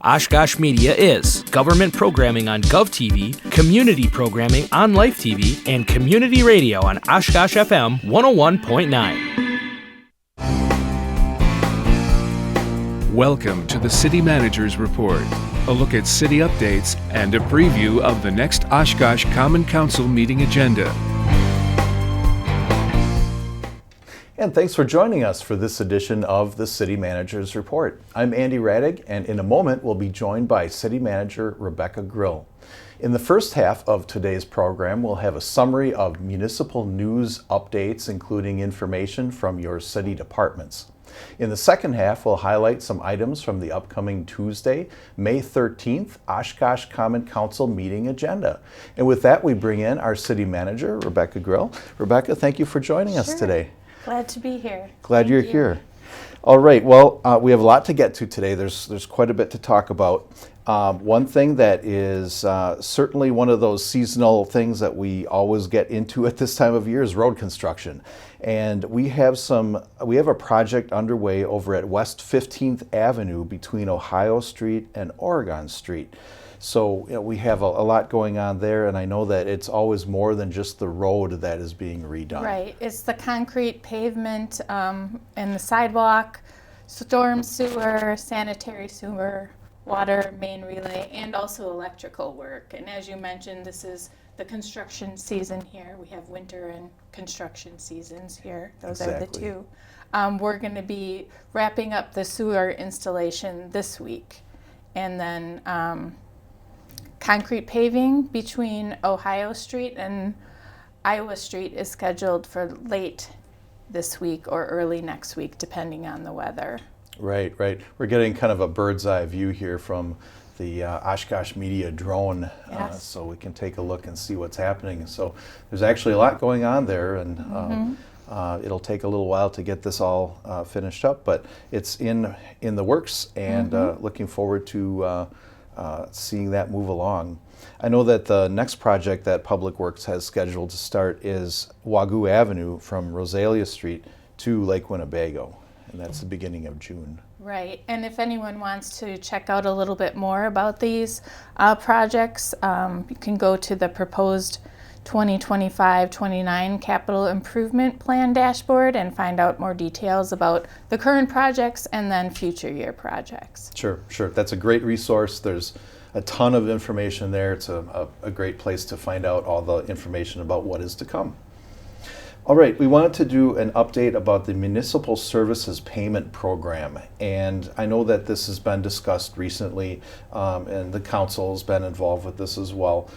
Oshkosh Media is government programming on GovTV, community programming on Life TV, and community radio on Oshkosh FM 101.9. Welcome to the City Manager's Report, a look at city updates and a preview of the next Oshkosh Common Council meeting agenda. And thanks for joining us for this edition of the City Manager's Report. I'm Andy Radig, and in a moment we'll be joined by City Manager Rebecca Grill. In the first half of today's program, we'll have a summary of municipal news updates, including information from your city departments. In the second half, we'll highlight some items from the upcoming Tuesday, May 13th, Oshkosh Common Council meeting agenda. And with that, we bring in our City Manager, Rebecca Grill. Rebecca, thank you for joining us today. Glad to be here. Glad you're here. All right, well, we have a lot to get to today. There's quite a bit to talk about. One thing that is certainly one of those seasonal things that we always get into at this time of year is road construction. And we have a project underway over at West 15th Avenue between Ohio Street and Oregon Street. So we have a lot going on there, and I know that it's always more than just the road that is being redone. Right, it's the concrete pavement and the sidewalk, storm sewer, sanitary sewer, water main relay, and also electrical work. And as you mentioned, this is the construction season here. We have winter and construction seasons here. Those are the two. We're going to be wrapping up the sewer installation this week. And then concrete paving between Ohio Street and Iowa Street is scheduled for late this week or early next week, depending on the weather. Right. We're getting kind of a bird's eye view here from the Oshkosh Media drone, Yes. So we can take a look and see what's happening. So there's actually a lot going on there, and it'll take a little while to get this all finished up, but it's in the works, and looking forward to seeing that move along. I know that the next project that Public Works has scheduled to start is Wagoo Avenue from Rosalia Street to Lake Winnebago, and that's the beginning of June. Right, and if anyone wants to check out a little bit more about these projects, you can go to the proposed 2025-29 Capital Improvement Plan dashboard and find out more details about the current projects and then future year projects. Sure. That's a great resource. There's a ton of information there. It's a great place to find out all the information about what is to come. All right, we wanted to do an update about the Municipal Services Payment Program, and I know that this has been discussed recently, and the council has been involved with this as well.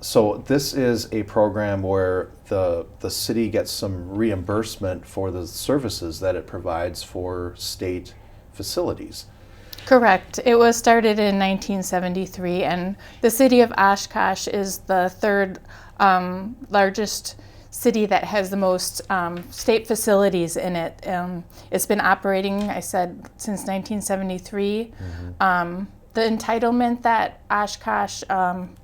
So this is a program where the city gets some reimbursement for the services that it provides for state facilities. Correct. It was started in 1973, and the city of Oshkosh is the third largest city that has the most state facilities in it. It's been operating, I said, since 1973. The entitlement that Oshkosh,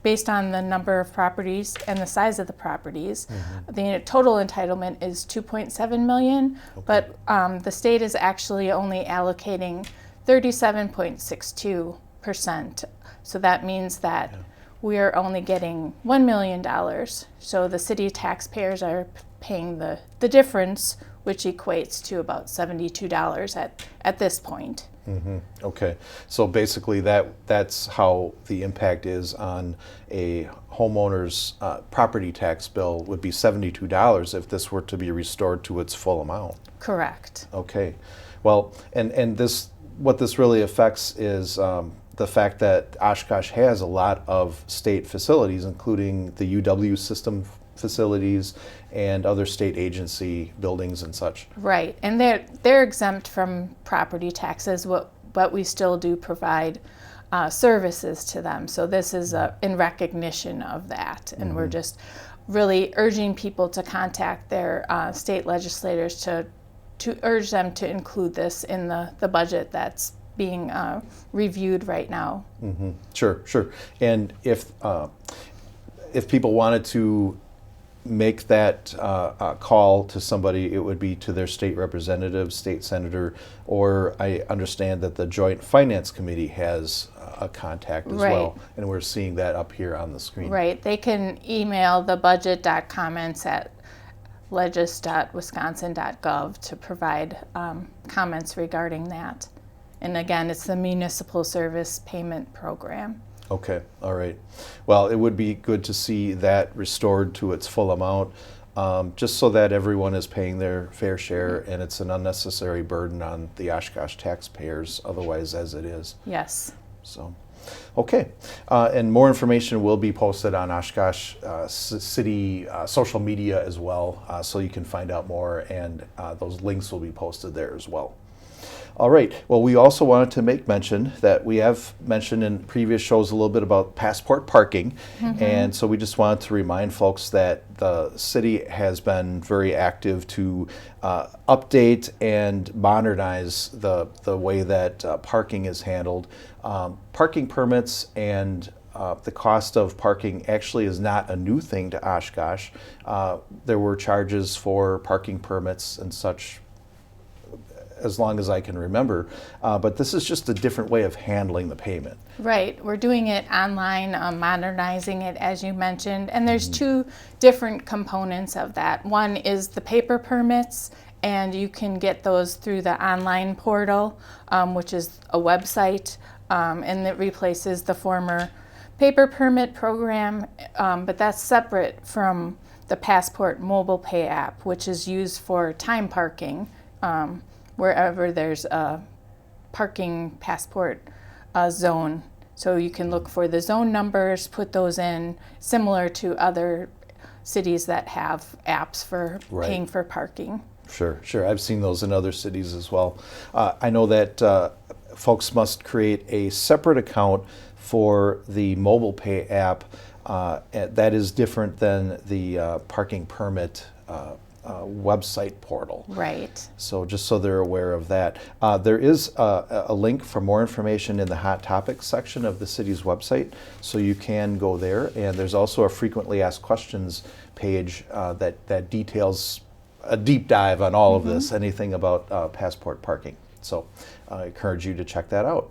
based on the number of properties and the size of the properties, the total entitlement is $2.7 million, but the state is actually only allocating 37.62%. So that means that we are only getting $1 million. So the city taxpayers are paying the difference, which equates to about $72 at this point. Okay, so basically that's how the impact is on a homeowner's property tax bill would be $72 if this were to be restored to its full amount. Correct. Okay, well, and this what this really affects is the fact that Oshkosh has a lot of state facilities, including the UW system facilities and other state agency buildings and such. Right, and they're exempt from property taxes, but we still do provide services to them. So this is in recognition of that, and we're just really urging people to contact their state legislators to urge them to include this in the budget that's being reviewed right now. Sure. And if people wanted to make that call to somebody, it would be to their state representative, state senator, or I understand that the Joint Finance Committee has a contact as well, and we're seeing that up here on the screen. Right. They can email the budget.comments@legis.wisconsin.gov to provide comments regarding that. And again, it's the Municipal Service Payment Program. Okay, all right. Well, it would be good to see that restored to its full amount, just so that everyone is paying their fair share and it's an unnecessary burden on the Oshkosh taxpayers otherwise as it is. Yes. So, okay. And more information will be posted on Oshkosh City social media as well, so you can find out more, and those links will be posted there as well. All right. Well, we also wanted to make mention that we have mentioned in previous shows a little bit about passport parking. And so we just wanted to remind folks that the city has been very active to update and modernize the way that parking is handled. Parking permits and the cost of parking actually is not a new thing to Oshkosh. There were charges for parking permits and such as long as I can remember, but this is just a different way of handling the payment. Right, we're doing it online, modernizing it as you mentioned, and there's two different components of that. One is the paper permits, and you can get those through the online portal, which is a website, and it replaces the former paper permit program, but that's separate from the Passport mobile pay app, which is used for time parking. Wherever there's a parking passport zone. So you can look for the zone numbers, put those in, similar to other cities that have apps for paying for parking. Sure. I've seen those in other cities as well. I know that folks must create a separate account for the mobile pay app. That is different than the parking permit website portal. Right. So just so they're aware of that. There is a link for more information in the Hot Topics section of the city's website, so you can go there. And there's also a frequently asked questions page that details a deep dive on all of this, anything about passport parking. So I encourage you to check that out.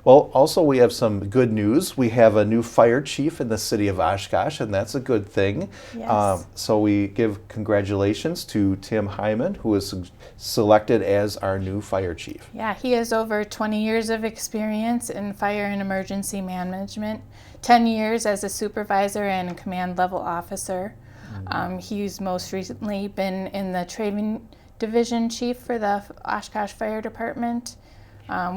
Well, also we have some good news. We have a new fire chief in the city of Oshkosh, and that's a good thing. Yes. So we give congratulations to Tim Hyman, who was selected as our new fire chief. Yeah, he has over 20 years of experience in fire and emergency management, 10 years as a supervisor and a command level officer. He's most recently been in the training division chief for the Oshkosh Fire Department,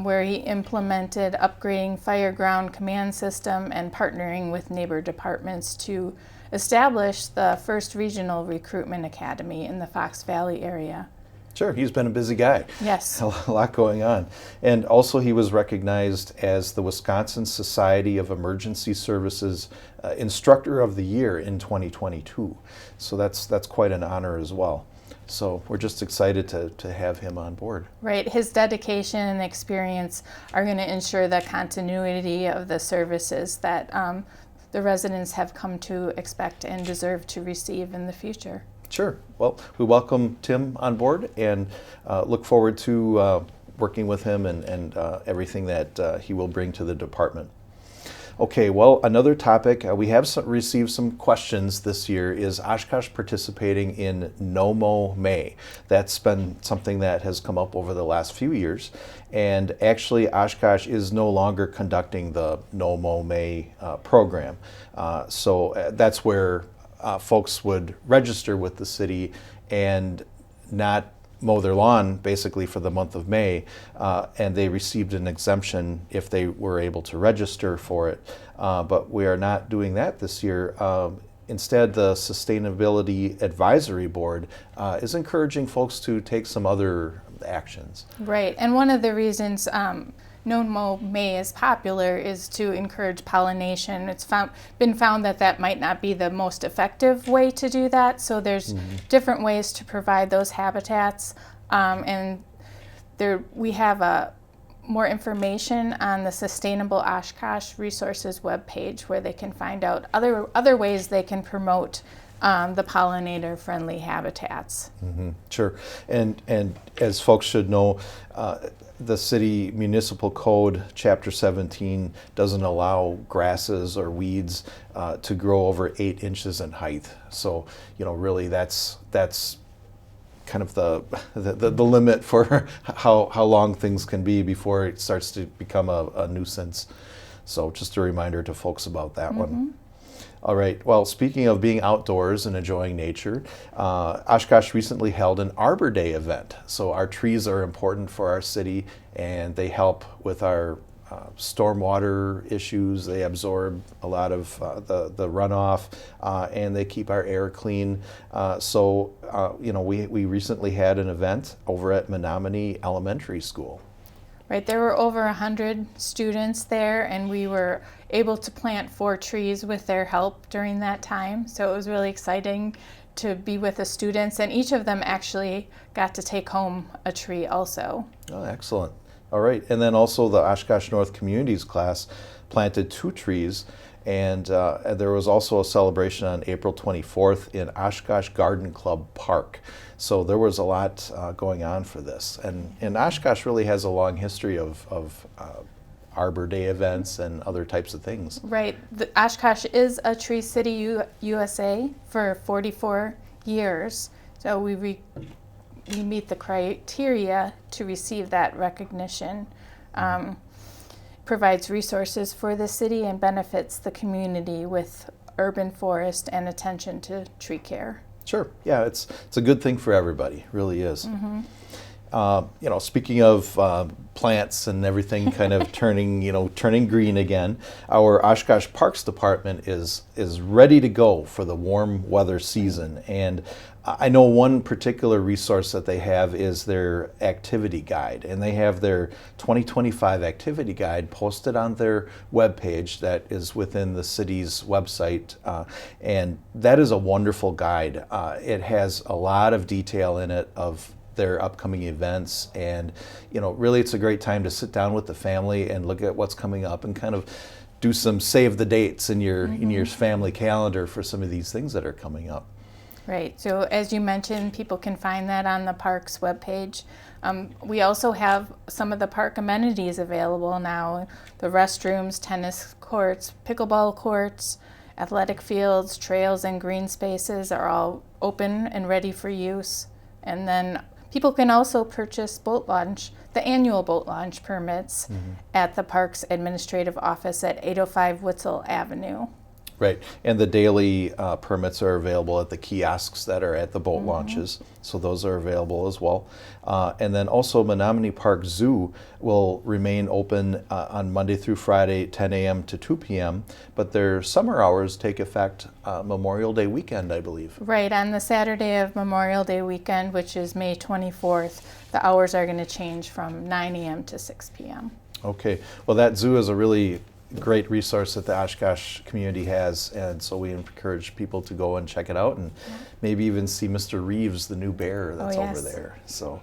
where he implemented upgrading fire ground command system and partnering with neighbor departments to establish the first regional recruitment academy in the Fox Valley area. Sure, he's been a busy guy. Yes. A lot going on. And also he was recognized as the Wisconsin Society of Emergency Services Instructor of the Year in 2022. So that's quite an honor as well. So we're just excited to have him on board. Right. His dedication and experience are going to ensure the continuity of the services that the residents have come to expect and deserve to receive in the future. Sure. Well, we welcome Tim on board and look forward to working with him and everything that he will bring to the department. Okay, well, another topic, we have received some questions this year. Is Oshkosh participating in No Mow May? That's been something that has come up over the last few years. And actually, Oshkosh is no longer conducting the No Mow May program. So that's where folks would register with the city and not mow their lawn basically for the month of May, and they received an exemption if they were able to register for it. But we are not doing that this year. Instead, the Sustainability Advisory Board is encouraging folks to take some other actions. Right, and one of the reasons No Mow May is popular is to encourage pollination. It's been found that might not be the most effective way to do that, so there's different ways to provide those habitats, and we have more information on the Sustainable Oshkosh Resources webpage, where they can find out other ways they can promote the pollinator-friendly habitats. Sure. And as folks should know, the city municipal code, chapter 17, doesn't allow grasses or weeds to grow over 8 inches in height. So, really that's kind of the limit for how long things can be before it starts to become a nuisance. So just a reminder to folks about that one. All right. Well, speaking of being outdoors and enjoying nature, Oshkosh recently held an Arbor Day event. So our trees are important for our city, and they help with our stormwater issues. They absorb a lot of the runoff, and they keep our air clean. We recently had an event over at Menominee Elementary School. Right, there were over 100 students there, and we were able to plant 4 trees with their help during that time. So it was really exciting to be with the students, and each of them actually got to take home a tree also. Oh, excellent. All right, and then also the Oshkosh North Communities class planted 2 trees, and there was also a celebration on April 24th in Oshkosh Garden Club Park. So there was a lot going on for this. And Oshkosh really has a long history of Arbor Day events and other types of things. Right. Oshkosh is a Tree City USA for 44 years. So we meet the criteria to receive that recognition. Provides resources for the city and benefits the community with urban forest and attention to tree care. Sure. Yeah, it's a good thing for everybody. It really is. Speaking of plants and everything kind of turning green again, our Oshkosh Parks Department is ready to go for the warm weather season. And I know one particular resource that they have is their activity guide, and they have their 2025 activity guide posted on their webpage that is within the city's website, and that is a wonderful guide. It has a lot of detail in it of their upcoming events, and really it's a great time to sit down with the family and look at what's coming up and kind of do some save the dates in your family calendar for some of these things that are coming up. Right, so as you mentioned, people can find that on the park's webpage. We also have some of the park amenities available now. The restrooms, tennis courts, pickleball courts, athletic fields, trails, and green spaces are all open and ready for use. And then people can also purchase the annual boat launch permits at the park's administrative office at 805 Witzel Avenue. Right, and the daily permits are available at the kiosks that are at the boat launches, so those are available as well. And then also Menominee Park Zoo will remain open on Monday through Friday, 10 a.m. to 2 p.m., but their summer hours take effect Memorial Day weekend, I believe. Right, on the Saturday of Memorial Day weekend, which is May 24th, the hours are going to change from 9 a.m. to 6 p.m. Okay, well that zoo is a really great resource that the Oshkosh community has, and so we encourage people to go and check it out and maybe even see Mr. Reeves, the new bear that's over there. So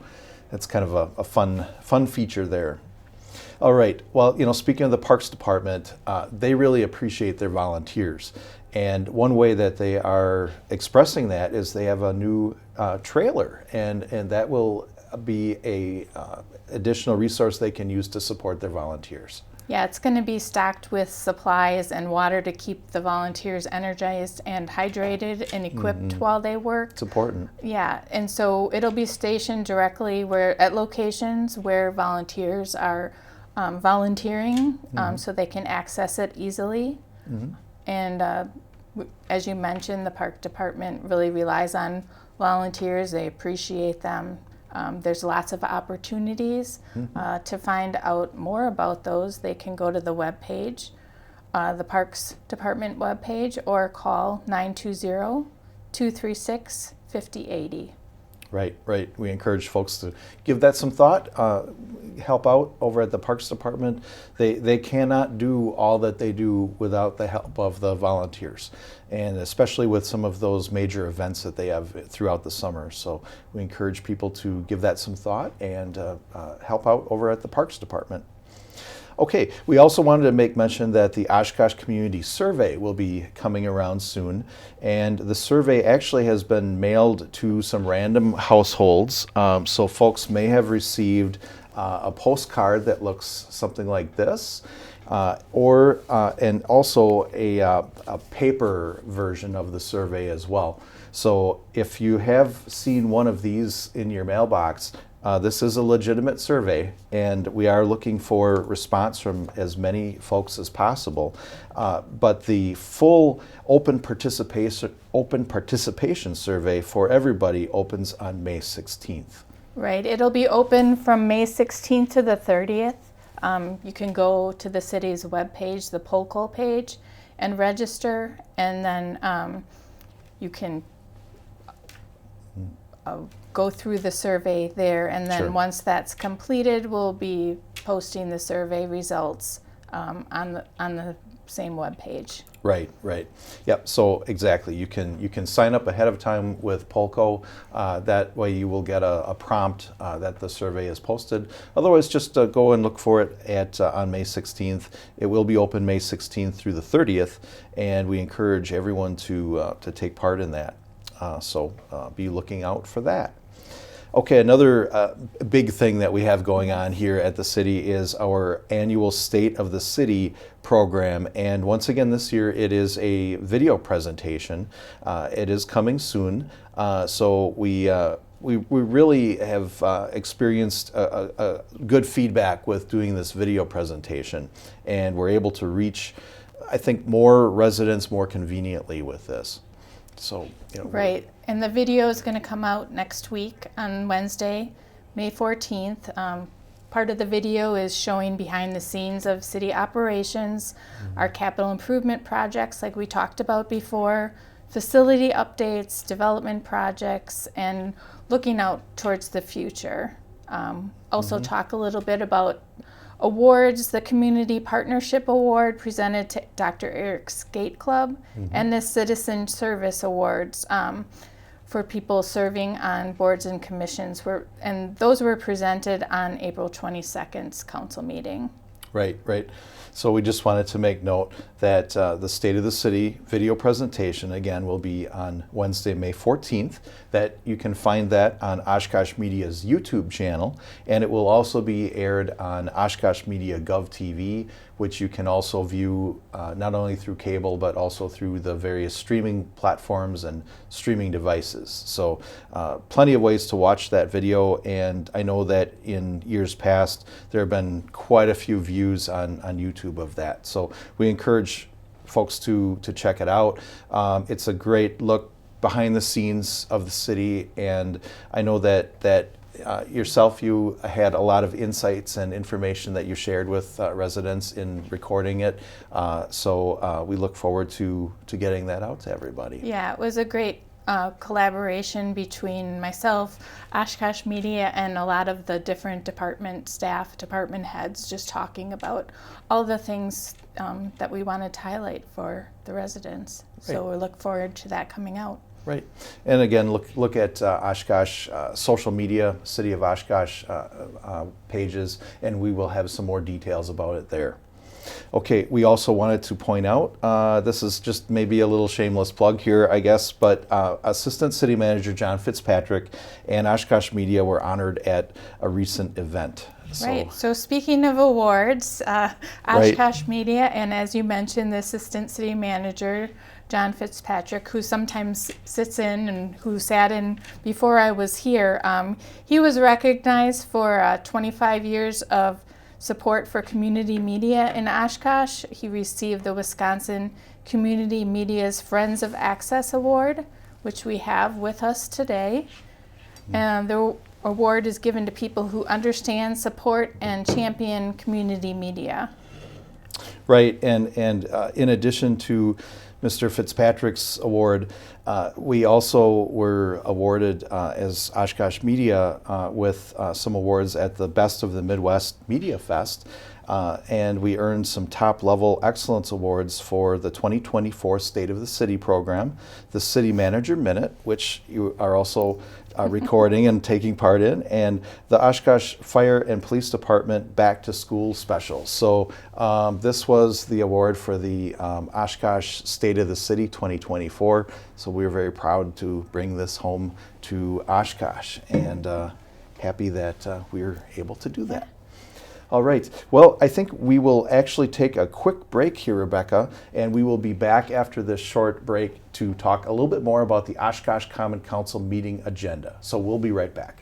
that's kind of a fun feature there. All right, well, speaking of the Parks Department, they really appreciate their volunteers, and one way that they are expressing that is they have a new trailer, and that will be a additional resource they can use to support their volunteers. Yeah, it's going to be stocked with supplies and water to keep the volunteers energized and hydrated and equipped while they work. It's important. Yeah, and so it'll be stationed directly at locations where volunteers are volunteering, so they can access it easily. And as you mentioned, the park department really relies on volunteers. They appreciate them. There's lots of opportunities. To find out more about those, they can go to the webpage, the Parks Department webpage, or call 920-236-5080. Right. We encourage folks to give that some thought, help out over at the Parks Department. They cannot do all that they do without the help of the volunteers, and especially with some of those major events that they have throughout the summer. So we encourage people to give that some thought and help out over at the Parks Department. Okay, we also wanted to make mention that the Oshkosh Community Survey will be coming around soon, and the survey actually has been mailed to some random households, so folks may have received a postcard that looks something like this, and also a paper version of the survey as well. So if you have seen one of these in your mailbox, this is a legitimate survey, and we are looking for response from as many folks as possible. But the full open participation survey for everybody opens on May 16th. Right. It'll be open from May 16th to the 30th. You can go to the city's webpage, the Polko page, and register, and then you can go through the survey there, and then Sure. once that's completed, we'll be posting the survey results on the same webpage. Right, right. Yep, so exactly. You can sign up ahead of time with Polko. That way you will get a prompt that the survey is posted. Otherwise, just go and look for it on May 16th. It will be open May 16th through the 30th, and we encourage everyone to take part in that. So be looking out for that. Okay, another big thing that we have going on here at the city is our annual State of the City program. And once again this year it is a video presentation. It is coming soon. So we really have experienced a good feedback with doing this video presentation. And we're able to reach, I think, more residents more conveniently with this. So, Right, and the video is going to come out next week on Wednesday, May 14th. Part of the video is showing behind the scenes of city operations, our capital improvement projects like we talked about before, facility updates, development projects, and looking out towards the future. Also talk a little bit about awards, the Community Partnership Award presented to Dr. Eric Skate Club, and the Citizen Service Awards for people serving on boards and commissions, and those were presented on April 22nd's council meeting. Right, right. So we just wanted to make note that the State of the City video presentation, again, will be on Wednesday, May 14th, that you can find that on Oshkosh Media's YouTube channel, and it will also be aired on Oshkosh Media GovTV, which you can also view not only through cable, but also through the various streaming platforms and streaming devices. So plenty of ways to watch that video, and I know that in years past, there have been quite a few views on YouTube of that. So we encourage folks to check it out. It's a great look behind the scenes of the city, and I know that yourself, you had a lot of insights and information that you shared with residents in recording it. So we look forward to getting that out to everybody. Yeah, it was a great collaboration between myself, Oshkosh Media, and a lot of the different department staff, department heads, just talking about all the things that we wanted to highlight for the residents. Right. So we look forward to that coming out. Right, and again, look at Oshkosh social media, City of Oshkosh pages, and we will have some more details about it there. Okay, we also wanted to point out, this is just maybe a little shameless plug here, I guess, but Assistant City Manager John Fitzpatrick and Oshkosh Media were honored at a recent event. Right, so speaking of awards, Oshkosh Media, and as you mentioned, the Assistant City Manager John Fitzpatrick, who sometimes sits in and who sat in before I was here, he was recognized for 25 years of support for community media in Oshkosh. He received the Wisconsin Community Media's Friends of Access Award, which we have with us today. And the award is given to people who understand, support, and champion community media. Right, and in addition to Mr. Fitzpatrick's award, we also were awarded as Oshkosh Media with some awards at the Best of the Midwest Media Fest. and we earned some top-level excellence awards for the 2024 State of the City program, the City Manager Minute, which you are also recording and taking part in, and the Oshkosh Fire and Police Department Back to School Special. So this was the award for the Oshkosh State of the City 2024. So we were very proud to bring this home to Oshkosh, and happy that we were able to do that. All right. Well, I think we will actually take a quick break here, Rebecca, and we will be back after this short break to talk a little bit more about the Oshkosh Common Council meeting agenda. So we'll be right back.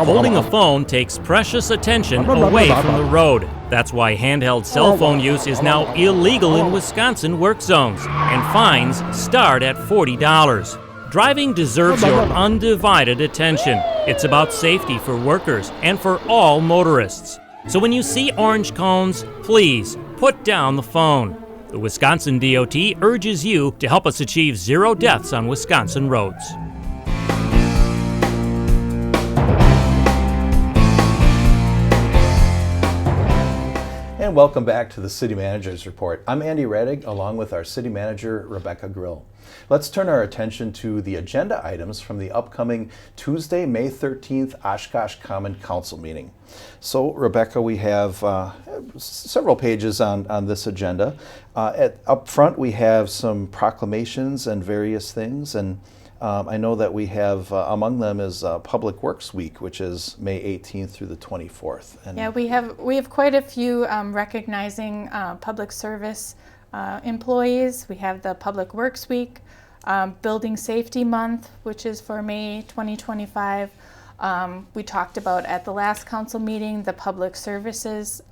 Holding a phone takes precious attention away from the road. That's why handheld cell phone use is now illegal in Wisconsin work zones, and fines start at $40. Driving deserves your undivided attention. It's about safety for workers and for all motorists. So when you see orange cones, please put down the phone. The Wisconsin DOT urges you to help us achieve 0 deaths on Wisconsin roads. And welcome back to the City Manager's Report. I'm Andy Radig, along with our City Manager, Rebecca Grill. Let's turn our attention to the agenda items from the upcoming Tuesday, May 13th Oshkosh Common Council meeting. So, Rebecca, we have several pages on this agenda. Up front, we have some proclamations and various things, and I know that we have, among them is Public Works Week, which is May 18th through the 24th. And yeah, we have quite a few recognizing public service employees. We have the Public Works Week, Building Safety Month, which is for May 2025. We talked about at the last council meeting the Public Services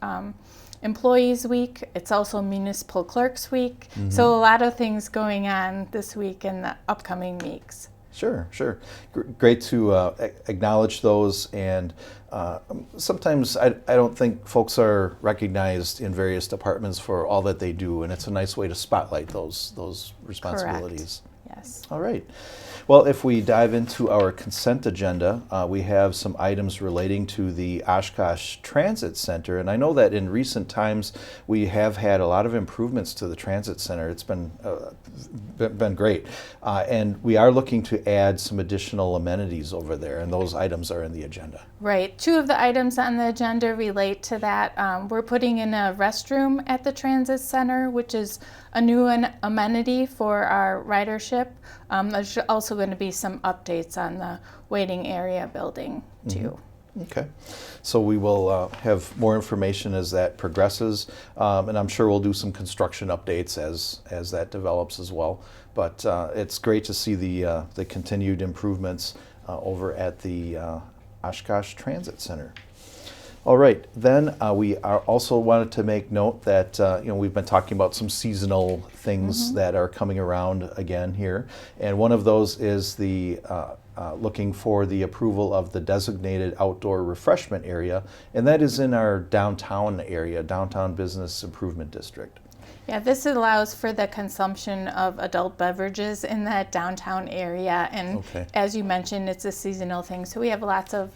Employees Week. It's also Municipal Clerks Week. Mm-hmm. So a lot of things going on this week and the upcoming weeks. Sure. Great to acknowledge those, and sometimes I don't think folks are recognized in various departments for all that they do, and it's a nice way to spotlight those responsibilities. Correct. Yes. All right. Well, if we dive into our consent agenda, we have some items relating to the Oshkosh Transit Center, and I know that in recent times we have had a lot of improvements to the Transit Center. It's been great, and we are looking to add some additional amenities over there, and those items are in the agenda. Right. 2 of the items on the agenda relate to that. We're putting in a restroom at the Transit Center, which is a new amenity for our ridership. There's also going to be some updates on the waiting area building too. Mm-hmm. Okay, so we will have more information as that progresses, and I'm sure we'll do some construction updates as that develops as well. But it's great to see the continued improvements over at the Oshkosh Transit Center. All right, then we are also wanted to make note that we've been talking about some seasonal things that are coming around again here, and one of those is the looking for the approval of the designated outdoor refreshment area, and that is in our downtown area, Downtown Business Improvement District. Yeah, this allows for the consumption of adult beverages in that downtown area, and as you mentioned, it's a seasonal thing, so we have lots of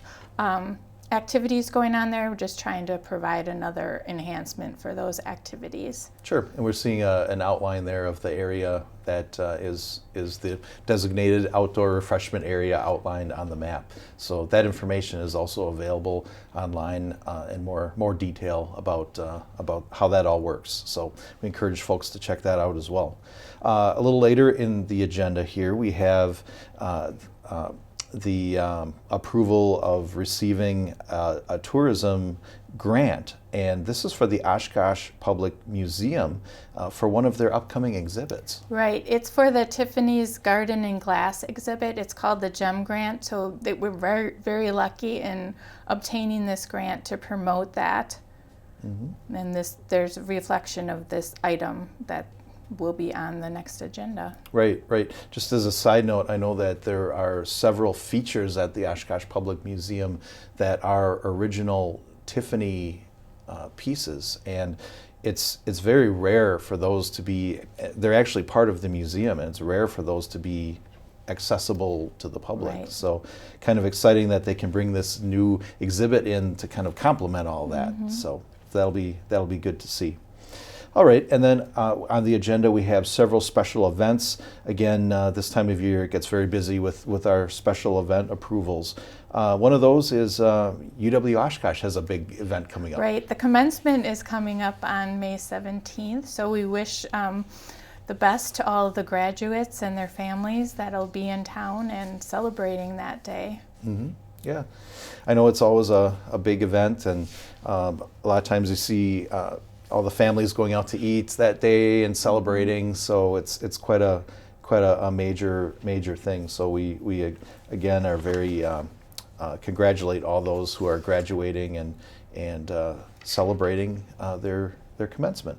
activities going on there. We're just trying to provide another enhancement for those activities. Sure, and we're seeing an outline there of the area that is the designated outdoor refreshment area outlined on the map. So that information is also available online in more detail about how that all works. So we encourage folks to check that out as well. A little later in the agenda here, we have the approval of receiving a tourism grant, and this is for the Oshkosh Public Museum for one of their upcoming exhibits. Right, it's for the Tiffany's Garden and Glass exhibit. It's called the GEM Grant, so we're very, very lucky in obtaining this grant to promote that. Mm-hmm. And there's a reflection of this item that will be on the next agenda. Right. Just as a side note, I know that there are several features at the Oshkosh Public Museum that are original Tiffany pieces, and it's very rare for those to be, they're actually part of the museum, and it's rare for those to be accessible to the public. Right. So kind of exciting that they can bring this new exhibit in to kind of complement all that. So that'll be good to see. All right, and then on the agenda we have several special events. Again, this time of year it gets very busy with our special event approvals. One of those is UW Oshkosh has a big event coming up. Right, the commencement is coming up on May 17th, so we wish the best to all of the graduates and their families that'll be in town and celebrating that day. Yeah, I know it's always a big event, and a lot of times you see all the families going out to eat that day and celebrating. So it's quite a major thing. So we again are very congratulate all those who are graduating and celebrating their commencement.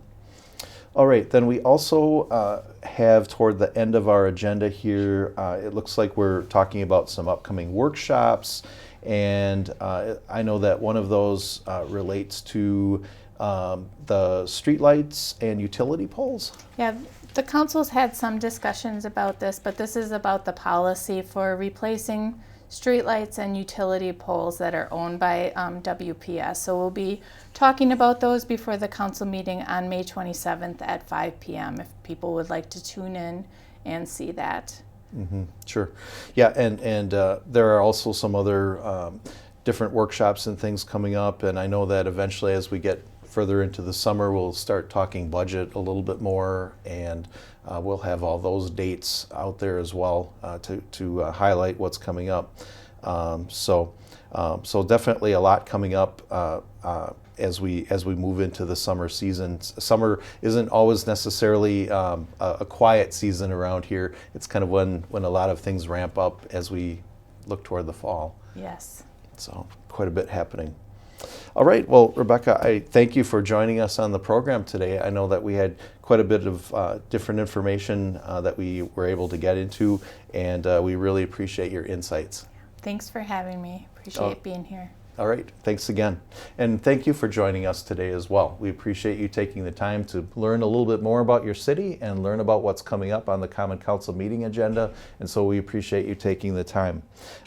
All right, then we also have toward the end of our agenda here, it looks like we're talking about some upcoming workshops, and I know that one of those relates to the streetlights and utility poles. Yeah, the council's had some discussions about this, but this is about the policy for replacing streetlights and utility poles that are owned by WPS. So we'll be talking about those before the council meeting on May 27th at 5 p.m. if people would like to tune in and see that. Sure. Yeah, and there are also some other different workshops and things coming up, and I know that eventually as we get further into the summer we'll start talking budget a little bit more, and we'll have all those dates out there as well to highlight what's coming up. So definitely a lot coming up as we move into the summer season. Summer isn't always necessarily a quiet season around here. It's kind of when a lot of things ramp up as we look toward the fall. Yes. So quite a bit happening. All right, well, Rebecca, I thank you for joining us on the program today. I know that we had quite a bit of different information that we were able to get into, and we really appreciate your insights. Thanks for having me. Appreciate being here. All right, thanks again. And thank you for joining us today as well. We appreciate you taking the time to learn a little bit more about your city and learn about what's coming up on the Common Council meeting agenda, and so we appreciate you taking the time.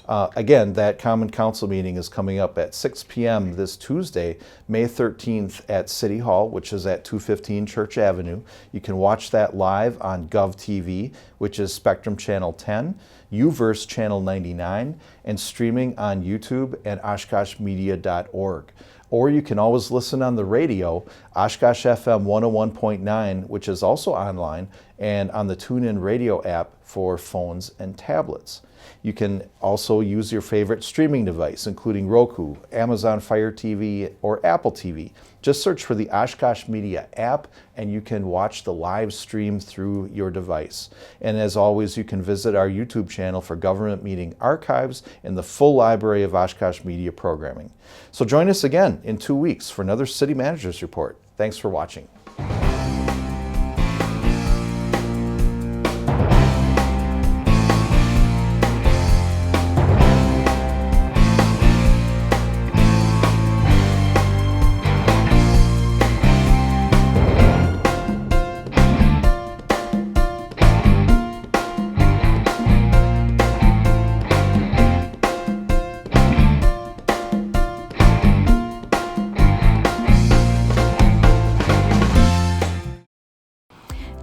Again, that Common Council meeting is coming up at 6 p.m. this Tuesday, May 13th at City Hall, which is at 215 Church Avenue. You can watch that live on GovTV, which is Spectrum Channel 10, UVerse Channel 99, and streaming on YouTube and OshkoshMedia.org. Or you can always listen on the radio, Oshkosh FM 101.9, which is also online, and on the TuneIn Radio app for phones and tablets. You can also use your favorite streaming device, including Roku, Amazon Fire TV, or Apple TV. Just search for the Oshkosh Media app and you can watch the live stream through your device. And as always, you can visit our YouTube channel for government meeting archives and the full library of Oshkosh Media programming. So join us again in 2 weeks for another City Managers Report. Thanks for watching.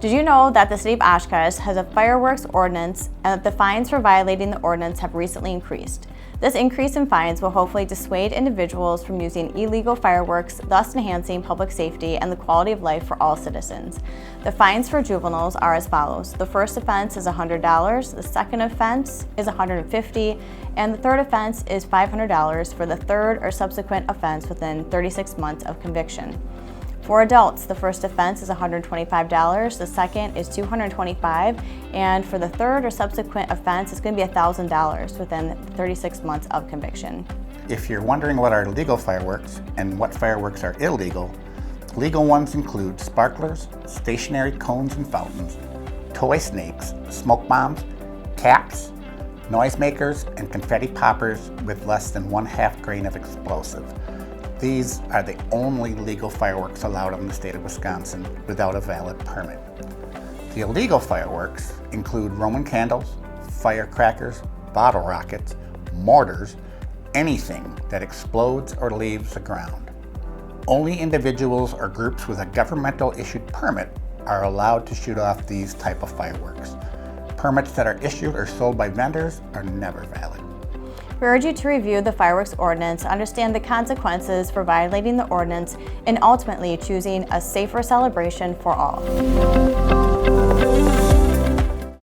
Did you know that the City of Oshkosh has a fireworks ordinance and that the fines for violating the ordinance have recently increased? This increase in fines will hopefully dissuade individuals from using illegal fireworks, thus enhancing public safety and the quality of life for all citizens. The fines for juveniles are as follows. The first offense is $100, the second offense is $150, and the third offense is $500 for the third or subsequent offense within 36 months of conviction. For adults, the first offense is $125, the second is $225, and for the third or subsequent offense, it's going to be $1,000 within 36 months of conviction. If you're wondering what are legal fireworks and what fireworks are illegal, legal ones include sparklers, stationary cones and fountains, toy snakes, smoke bombs, caps, noisemakers, and confetti poppers with less than 1/2 grain of explosive. These are the only legal fireworks allowed in the state of Wisconsin without a valid permit. The illegal fireworks include Roman candles, firecrackers, bottle rockets, mortars, anything that explodes or leaves the ground. Only individuals or groups with a governmental issued permit are allowed to shoot off these type of fireworks. Permits that are issued or sold by vendors are never valid. We urge you to review the fireworks ordinance, understand the consequences for violating the ordinance, and ultimately choosing a safer celebration for all.